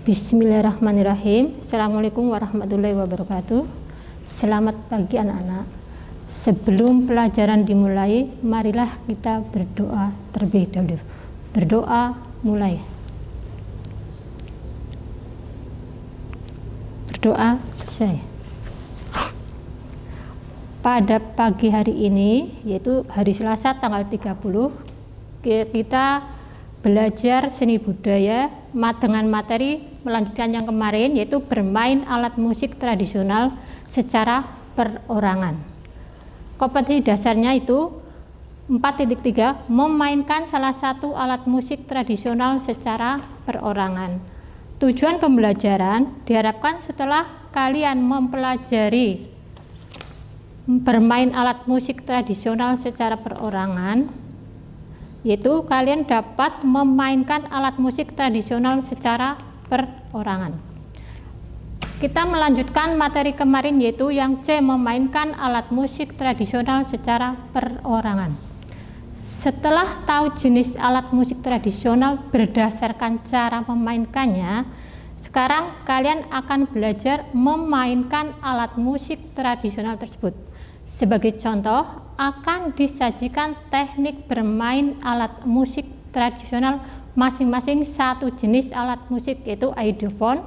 Bismillahirrahmanirrahim. Assalamualaikum warahmatullahi wabarakatuh. Selamat pagi anak-anak. Sebelum pelajaran dimulai, marilah kita berdoa terlebih dahulu. Berdoa mulai. Berdoa selesai. Pada pagi hari ini, yaitu hari Selasa tanggal 30, kita belajar seni budaya dengan materi melanjutkan yang kemarin, yaitu bermain alat musik tradisional secara perorangan. Kompetensi dasarnya itu 4.3, memainkan salah satu alat musik tradisional secara perorangan. Tujuan pembelajaran diharapkan setelah kalian mempelajari bermain alat musik tradisional secara perorangan, yaitu kalian dapat memainkan alat musik tradisional secara perorangan. Kita melanjutkan materi kemarin, yaitu yang C, memainkan alat musik tradisional secara perorangan. Setelah tahu jenis alat musik tradisional berdasarkan cara memainkannya, sekarang kalian akan belajar memainkan alat musik tradisional tersebut. Sebagai contoh, akan disajikan teknik bermain alat musik tradisional masing-masing satu jenis alat musik, yaitu aidofon,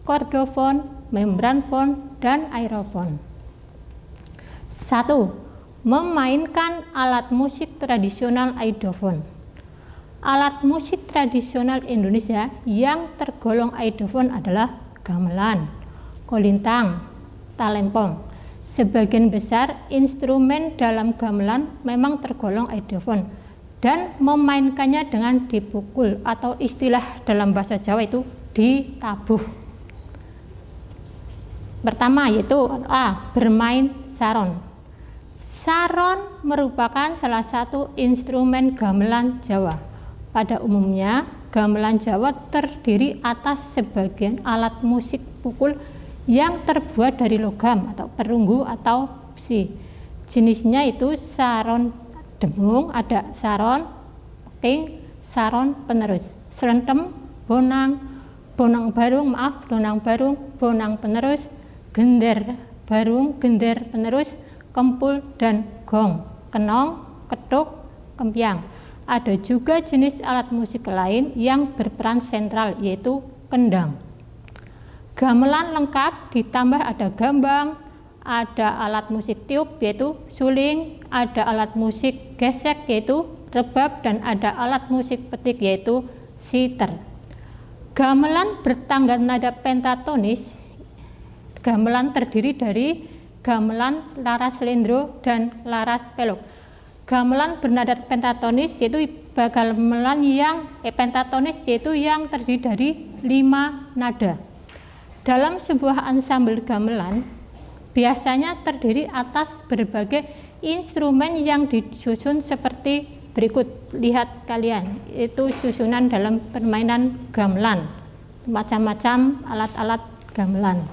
kordofon, membranfon, dan aerofon. 1. Memainkan alat musik tradisional aidofon. Alat musik tradisional Indonesia yang tergolong aidofon adalah gamelan, kolintang, talempong. Sebagian besar instrumen dalam gamelan memang tergolong aidofon dan memainkannya dengan dipukul, atau istilah dalam bahasa Jawa itu ditabuh. Pertama yaitu A, bermain saron. Saron merupakan salah satu instrumen gamelan Jawa. Pada umumnya gamelan Jawa terdiri atas sebagian alat musik pukul yang terbuat dari logam atau perunggu atau besi. Jenisnya itu saron demung, ada saron peking, saron penerus, selentem, bonang, bonang barung, bonang penerus, gender barung, gender penerus, kempul, dan gong, kenong, ketuk, kempiang. Ada juga jenis alat musik lain yang berperan sentral, yaitu kendang. Gamelan lengkap ditambah ada gambang, ada alat musik tiup yaitu suling, ada alat musik gesek yaitu rebab, dan ada alat musik petik yaitu siter. Gamelan bertangga nada pentatonis. Gamelan terdiri dari gamelan, laras slendro, dan laras pelok. Gamelan bernada pentatonis yaitu gamelan yang pentatonis yaitu yang terdiri dari 5 nada. Dalam sebuah ansambel gamelan biasanya terdiri atas berbagai instrumen yang disusun seperti berikut. Lihat kalian, itu susunan dalam permainan gamelan, macam-macam alat-alat gamelan.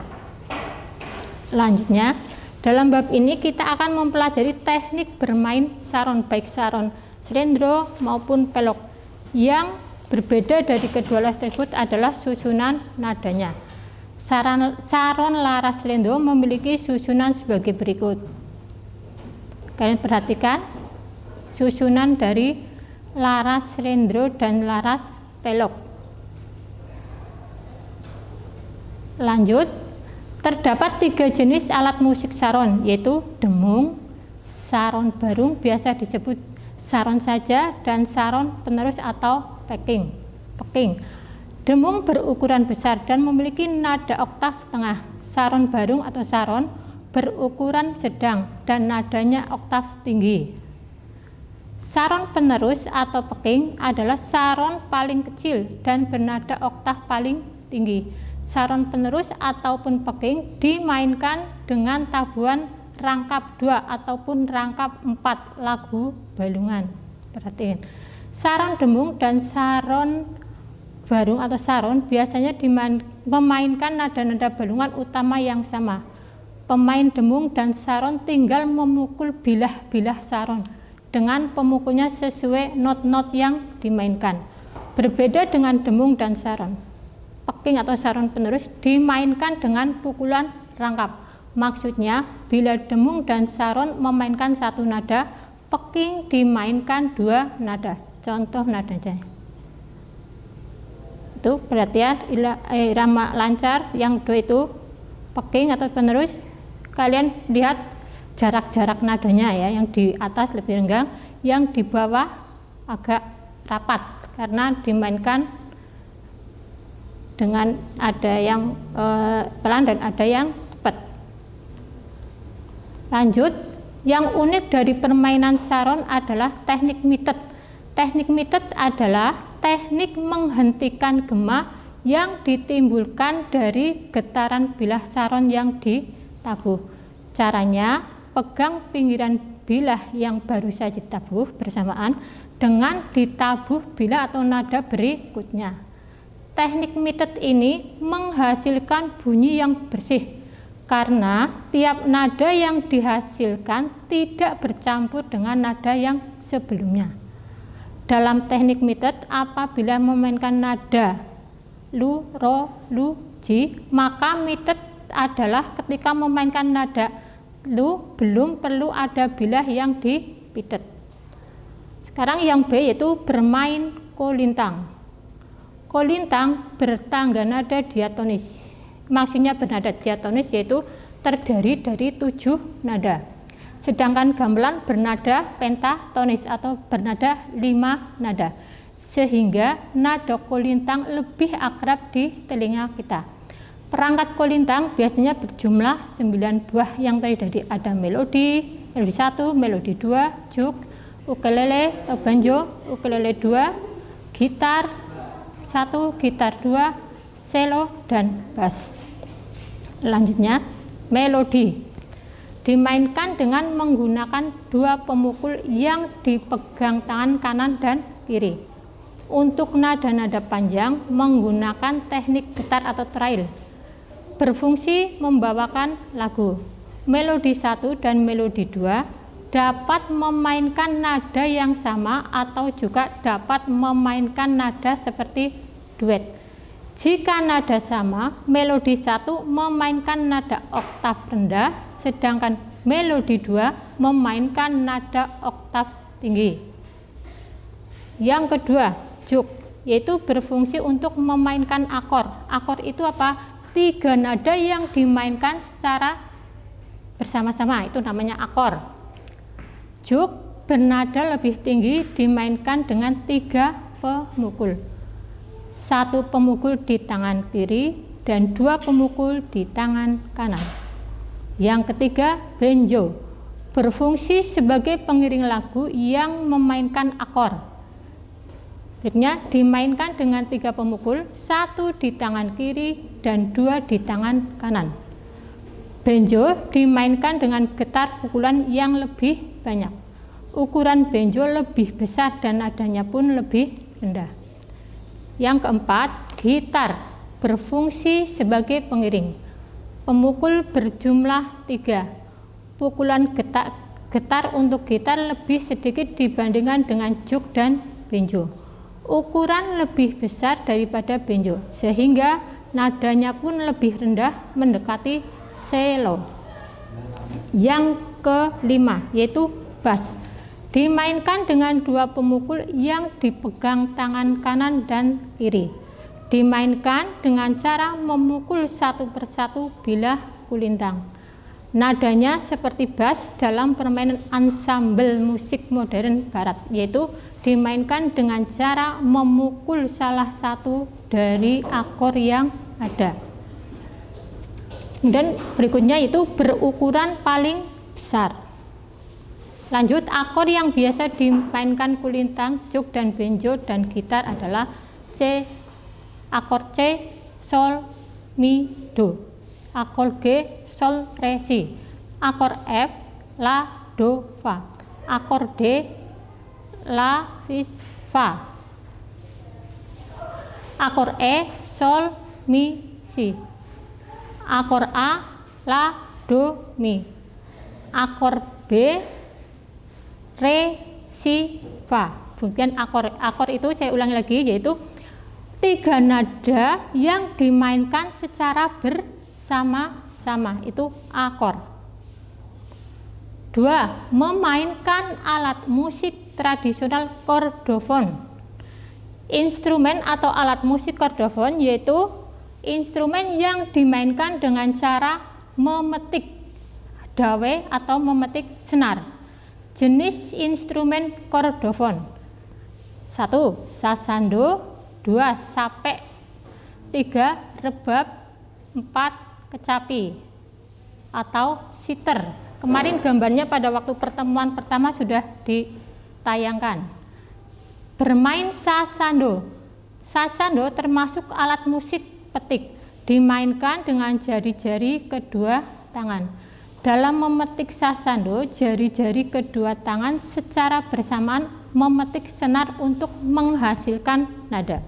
Selanjutnya, dalam bab ini kita akan mempelajari teknik bermain saron, baik saron slendro maupun pelok. Yang berbeda dari kedua alat tersebut adalah susunan nadanya. Saron laras slendro memiliki susunan sebagai berikut. Kalian perhatikan susunan dari laras slendro dan laras pelok. Lanjut, terdapat 3 jenis alat musik saron, yaitu demung, saron barung biasa disebut saron saja, dan saron penerus atau peking. Demung berukuran besar dan memiliki nada oktav tengah. Saron barung atau saron berukuran sedang dan nadanya oktav tinggi. Saron penerus atau peking adalah saron paling kecil dan bernada oktav paling tinggi. Saron penerus ataupun peking dimainkan dengan tabuhan rangkap 2 ataupun rangkap 4 lagu balungan. Perhatiin. Saron demung dan saron barung atau saron biasanya memainkan nada-nada balungan utama yang sama. Pemain demung dan saron tinggal memukul bilah-bilah saron dengan pemukulnya sesuai not-not yang dimainkan. Berbeda dengan demung dan saron. pecking atau saron penerus dimainkan dengan pukulan rangkap. Maksudnya, bila demung dan saron memainkan satu nada, pecking dimainkan dua nada. Contoh nadanya. Itu perhatian irama lancar yang do itu pecking atau penerus. Kalian lihat jarak-jarak nadanya ya, yang di atas lebih renggang, yang di bawah agak rapat karena dimainkan dengan ada yang pelan dan ada yang cepat. Lanjut, yang unik dari permainan saron adalah teknik mitet. Teknik mitet adalah teknik menghentikan gema yang ditimbulkan dari getaran bilah saron yang ditabuh. Caranya, pegang pinggiran bilah yang baru saja ditabuh bersamaan dengan ditabuh bilah atau nada berikutnya. Teknik mitet ini menghasilkan bunyi yang bersih karena tiap nada yang dihasilkan tidak bercampur dengan nada yang sebelumnya. Dalam teknik mitet, apabila memainkan nada lu, ro, lu, ji, maka mitet adalah ketika memainkan nada lu belum perlu ada bilah yang dipitet. Sekarang yang B yaitu bermain kolintang. Kolintang bertangga nada diatonis. Maksudnya bernada diatonis yaitu terdiri dari 7 nada. Sedangkan gamelan bernada pentatonis atau bernada 5 nada. Sehingga nada kolintang lebih akrab di telinga kita. Perangkat kolintang biasanya berjumlah 9 buah yang terdiri dari ada melodi 1, melodi 2, juk, ukulele, banjo, ukulele 2, gitar 1, gitar 2, cello, dan bass. Lanjutnya, melodi dimainkan dengan menggunakan 2 pemukul yang dipegang tangan kanan dan kiri. Untuk nada-nada panjang menggunakan teknik getar atau trail. Berfungsi membawakan lagu. Melodi 1 dan melodi 2 dapat memainkan nada yang sama atau juga dapat memainkan nada seperti duet. Jika nada sama, melodi 1 memainkan nada oktav rendah, sedangkan melodi 2 memainkan nada oktav tinggi. Yang kedua, juk, yaitu berfungsi untuk memainkan akor. Akor itu apa? 3 nada yang dimainkan secara bersama-sama, itu namanya akor. Juk bernada lebih tinggi dimainkan dengan 3 pemukul. 1 pemukul di tangan kiri dan 2 pemukul di tangan kanan. Yang ketiga, banjo berfungsi sebagai pengiring lagu yang memainkan akor. Berikutnya dimainkan dengan 3 pemukul, 1 di tangan kiri dan 2 di tangan kanan. Banjo dimainkan dengan getar pukulan yang lebih banyak. Ukuran banjo lebih besar dan nadanya pun lebih rendah. Yang keempat, gitar berfungsi sebagai pengiring. Pemukul berjumlah 3. Pukulan getar untuk gitar lebih sedikit dibandingkan dengan juk dan banjo. Ukuran lebih besar daripada banjo, sehingga nadanya pun lebih rendah mendekati cello. Yang kelima, yaitu bass. Dimainkan dengan 2 pemukul yang dipegang tangan kanan dan kiri. Dimainkan dengan cara memukul satu persatu bilah kulintang. Nadanya seperti bass dalam permainan ansambel musik modern barat, yaitu dimainkan dengan cara memukul salah satu dari akor yang ada. Dan berikutnya itu berukuran paling besar. Lanjut, akor yang biasa dimainkan kulintang, juk, dan banjo dan gitar adalah C, akor C, sol, mi, do. Akor G, sol, re, si. Akor F, la, do, fa. Akor D, la, fi, fa. Akor E, sol, mi, si. Akor A, la, do, mi. Akor B, re, si, fa. Kemudian akor itu saya ulangi lagi, yaitu 3 nada yang dimainkan secara bersama-sama, itu akor. 2. Memainkan alat musik tradisional kordofon. Instrumen atau alat musik kordofon yaitu instrumen yang dimainkan dengan cara memetik dawe atau memetik senar. Jenis instrumen kordofon: 1. Sasando, 2. Sapek, 3. Rebab, 4. Kecapi atau siter. Kemarin gambarnya pada waktu pertemuan pertama sudah ditayangkan. Bermain sasando. Sasando termasuk alat musik petik, dimainkan dengan jari-jari kedua tangan. Dalam memetik sasando, jari-jari kedua tangan secara bersamaan memetik senar untuk menghasilkan nada.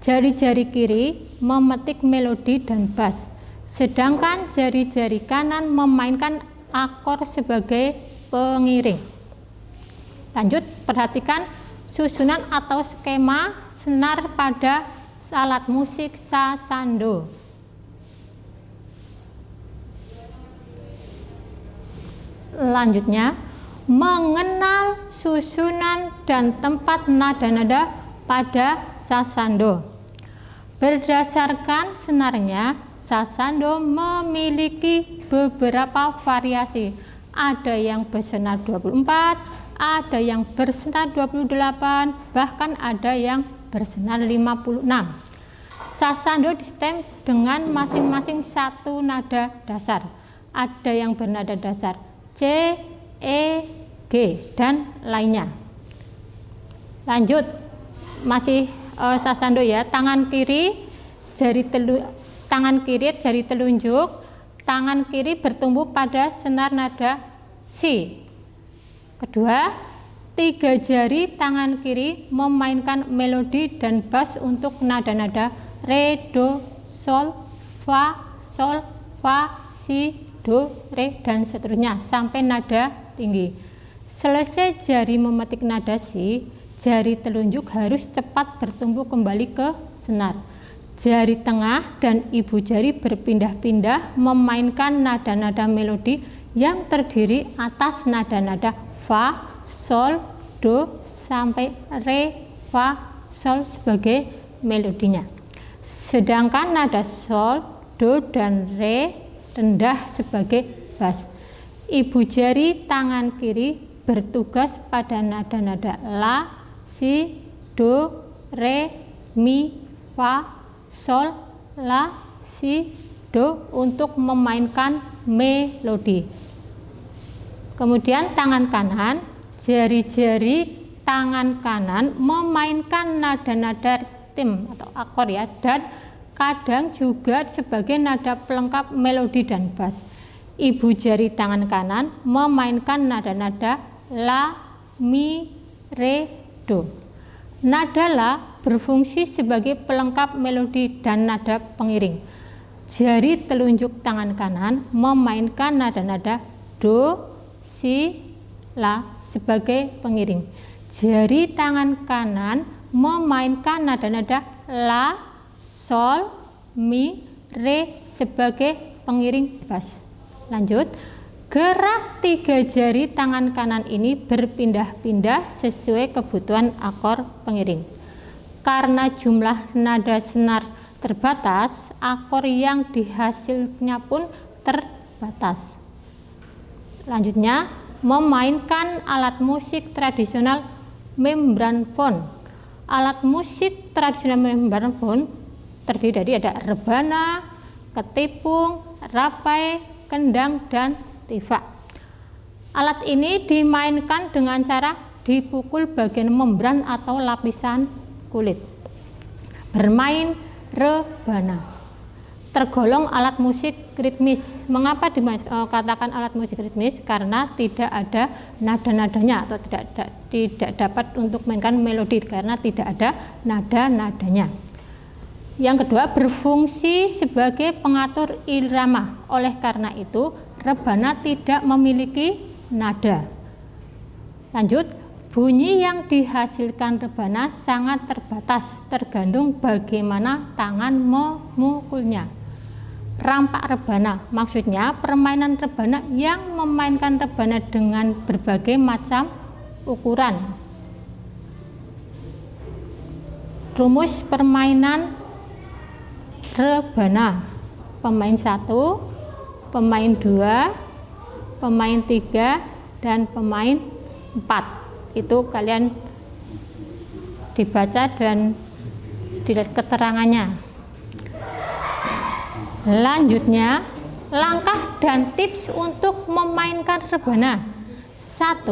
Jari-jari kiri memetik melodi dan bass, sedangkan jari-jari kanan memainkan akor sebagai pengiring. Lanjut, perhatikan susunan atau skema senar pada alat musik sasando. Lanjutnya, mengenal susunan dan tempat nada-nada pada sasando. Berdasarkan senarnya, sasando memiliki beberapa variasi. Ada yang bersenar 24, ada yang bersenar 28, bahkan ada yang bersenar 56. Sasando distem dengan masing-masing satu nada dasar. Ada yang bernada dasar C, E, G, dan lainnya. Lanjut, masih sasando ya. Tangan kiri jari telunjuk, tangan kiri bertumbuh pada senar nada Si. Kedua, 3 jari tangan kiri memainkan melodi dan bass untuk nada-nada re, do, sol, fa, si, do, re, dan seterusnya sampai nada tinggi. Selesai jari memetik nada Si, jari telunjuk harus cepat bertumbuh kembali ke senar. Jari tengah dan ibu jari berpindah-pindah memainkan nada-nada melodi yang terdiri atas nada-nada fa, sol, do, sampai re, fa, sol sebagai melodinya. Sedangkan nada sol, do, dan re rendah sebagai bass. Ibu jari tangan kiri bertugas pada nada-nada la, si, do, re, mi, fa, sol, la, si, do untuk memainkan melodi. Kemudian tangan kanan, jari-jari tangan kanan memainkan nada-nada tim atau akor ya, dan kadang juga sebagai nada pelengkap melodi dan bass. Ibu jari tangan kanan memainkan nada-nada la, mi, re, do. Nada la berfungsi sebagai pelengkap melodi dan nada pengiring. Jari telunjuk tangan kanan memainkan nada-nada do, si, la sebagai pengiring. Jari tangan kanan memainkan nada-nada la, sol, mi, re sebagai pengiring bass. Lanjut, gerak 3 jari tangan kanan ini berpindah-pindah sesuai kebutuhan akor pengiring. Karena jumlah nada senar terbatas, akor yang dihasilnya pun terbatas. Selanjutnya, memainkan alat musik tradisional membranophone. Alat musik tradisional membranophone terdiri dari ada rebana, ketipung, rapai, kendang, dan tifa. Alat ini dimainkan dengan cara dipukul bagian membran atau lapisan kulit. Bermain rebana tergolong alat musik ritmis. Mengapa dikatakan alat musik ritmis? Karena tidak ada nada-nadanya atau tidak dapat untuk mainkan melodi karena tidak ada nada-nadanya. Yang kedua, berfungsi sebagai pengatur irama. Oleh karena itu, rebana tidak memiliki nada. Lanjut, Bunyi yang dihasilkan rebana sangat terbatas, tergantung bagaimana tangan memukulnya. Rampak rebana, maksudnya permainan rebana yang memainkan rebana dengan berbagai macam ukuran. Rumus permainan rebana: pemain 1, pemain 2, pemain 3, dan pemain 4. Itu kalian dibaca dan dilihat keterangannya. Lanjutnya, langkah dan tips untuk memainkan rebana. 1.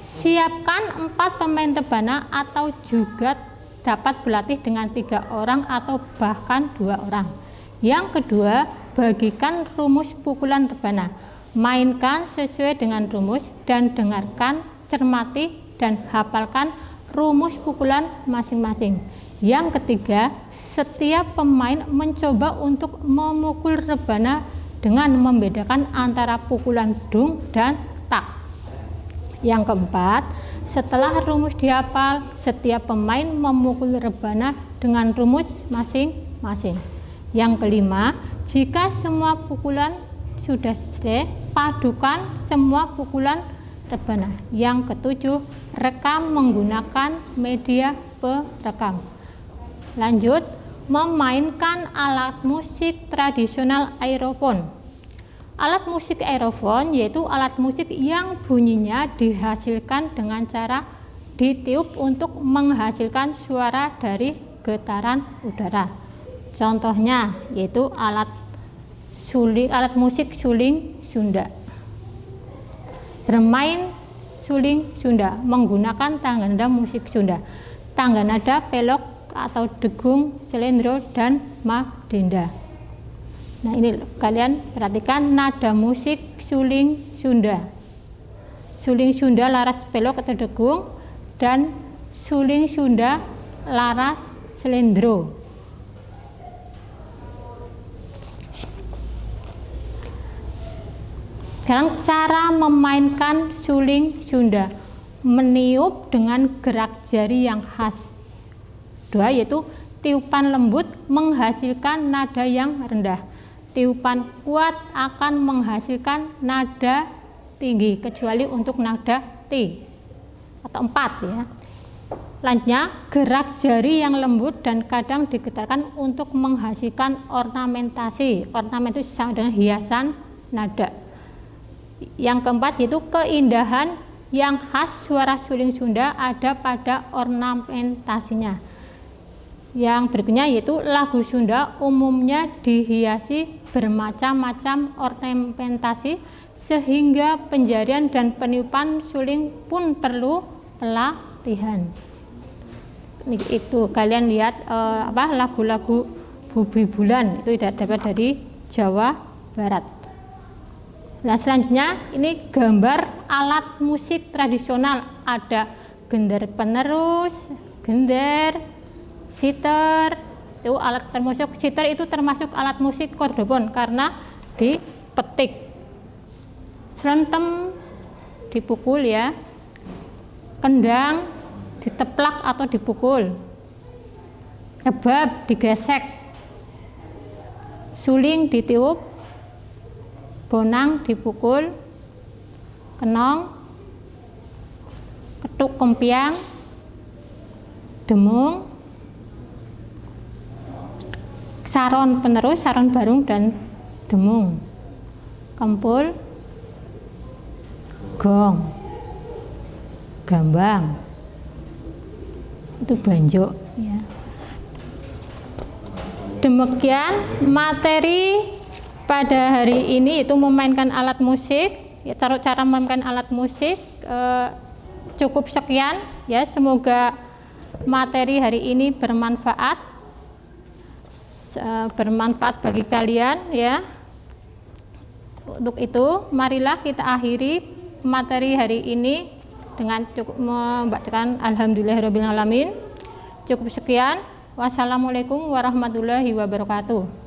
Siapkan 4 pemain rebana atau juga dapat berlatih dengan 3 orang atau bahkan 2 orang. Yang kedua, bagikan rumus pukulan rebana. Mainkan sesuai dengan rumus dan dengarkan, cermati, dan hafalkan rumus pukulan masing-masing. Yang ketiga, setiap pemain mencoba untuk memukul rebana dengan membedakan antara pukulan dung dan tak. Yang keempat, setelah rumus dihafal, setiap pemain memukul rebana dengan rumus masing-masing. Yang kelima, jika semua pukulan sudah selesai, padukan semua pukulan rebana. Yang ketujuh, rekam menggunakan media perekam. Lanjut, memainkan alat musik tradisional aerofon. Alat musik aerofon yaitu alat musik yang bunyinya dihasilkan dengan cara ditiup untuk menghasilkan suara dari getaran udara. Contohnya yaitu alat musik suling Sunda. Bermain suling Sunda menggunakan tangga nada musik Sunda, tangga nada pelok atau degung, selendro, dan madenda. Nah, ini kalian perhatikan nada musik suling Sunda. Suling Sunda laras pelok atau degung, dan suling Sunda laras selendro. Sekarang cara memainkan suling Sunda. Meniup dengan gerak jari yang khas. 2, yaitu tiupan lembut menghasilkan nada yang rendah. Tiupan kuat akan menghasilkan nada tinggi, kecuali untuk nada T atau 4 ya. Selanjutnya, gerak jari yang lembut dan kadang digetarkan untuk menghasilkan ornamentasi. Ornamen itu sama dengan hiasan nada. Yang keempat yaitu keindahan yang khas suara suling Sunda ada pada ornamentasinya. Yang berikutnya yaitu lagu Sunda umumnya dihiasi bermacam-macam ornamentasi sehingga penjarian dan peniupan suling pun perlu pelatihan. Itu kalian lihat lagu-lagu Bubi Bulan itu dapat dari Jawa Barat. Nah, selanjutnya ini gambar alat musik tradisional, ada gender penerus, gender, sitar. Itu alat termasuk sitar, itu termasuk alat musik kordobon karena dipetik. Slentem dipukul ya, kendang diteplak atau dipukul, rebab digesek, suling ditiup, bonang dipukul, kenong, ketuk kempiang, demung, saron penerus, saron barung, dan demung, kempul, gong, gambang, itu banjo ya. Demikian materi pada hari ini, itu memainkan alat musik ya, cara memainkan alat musik. Cukup sekian ya, semoga materi hari ini bermanfaat bagi kalian ya. Untuk itu marilah kita akhiri materi hari ini dengan cukup membacakan alhamdulillahirabbil alamin. Cukup sekian. Wassalamualaikum warahmatullahi wabarakatuh.